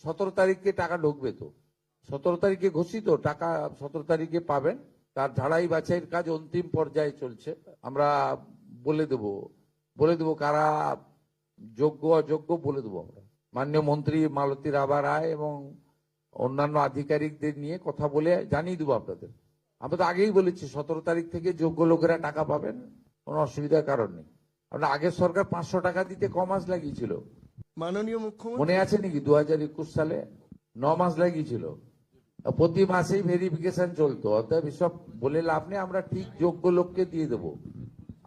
17 তারিখে টাকা ঢুকবে তো, 17 তারিখে ঘোষিত টাকা 17 তারিখে পাবেন। তার ঝাড়াই বাছাইয়ের কাজ অন্তিম পর্যায়ে চলছে। আমরা বলে দেব কারা যোগ্য অযোগ্য বলে দেবো আমরা। মাননীয় মন্ত্রী মালতী রাভা রায় এবং অন্যান্য আধিকারিকদের নিয়ে কথা বলে জানিয়ে দেবো আপনাদের। আমরা তো আগেই বলেছি 17 তারিখ থেকে যোগ্য লোকেরা টাকা পাবেন, কোনো অসুবিধার কারণ নেই। আমরা আগের সরকার 500 টাকা দিতে ক মাস লাগিয়েছিল মাননীয় মুখ্যমন্ত্রী, মনে আছে নাকি? 2021 সালে 9 মাস লাগিয়েছিল। প্রতি মাসেই ভেরিফিকেশন চলতো। অতএব এসব বলে লাভ নেই, আমরা ঠিক যোগ্য লোককে দিয়ে দেব।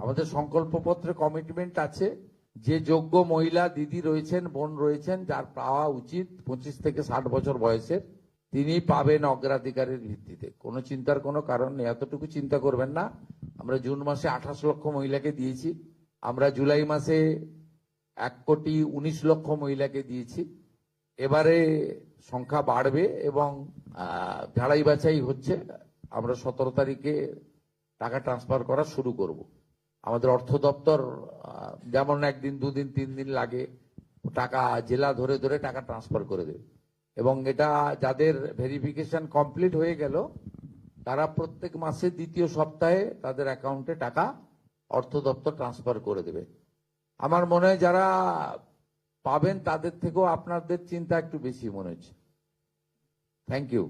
আমাদের সংকল্পপত্রে কমিটমেন্ট আছে যে যোগ্য মহিলা দিদি রয়েছেন, বোন রয়েছেন, যার পাওয়া উচিত 25 থেকে 60 বছর বয়সের, তিনি পাবেন অগ্রাধিকারের ভিত্তিতে। কোনো চিন্তার কোনো কারণ নেই, এতটুকু চিন্তা করবেন না। আমরা জুন মাসে 28 লক্ষ মহিলাকে দিয়েছি, আমরা জুলাই মাসে 1,19,00,000 মহিলাকে দিয়েছি। এবারে সংখ্যা বাড়বে এবং ঝাড়াই বাছাই হচ্ছে। আমরা 17 তারিখে টাকা ট্রান্সফার করা শুরু করব। আমাদের অর্থ দপ্তর যেমন 1 দিন 2 দিন 3 দিন লাগে, টাকা জেলা ধরে ধরে টাকা ট্রান্সফার করে দেবে। এবং এটা যাদের ভেরিফিকেশন কমপ্লিট হয়ে গেল তারা প্রত্যেক মাসে দ্বিতীয় সপ্তাহে তাদের অ্যাকাউন্টে টাকা অর্থ দপ্তর ট্রান্সফার করে দেবে। আমার মনে হয় যারা পাবেন তাদের থেকেও আপনাদের চিন্তা একটু বেশি মনে হচ্ছে। Thank you.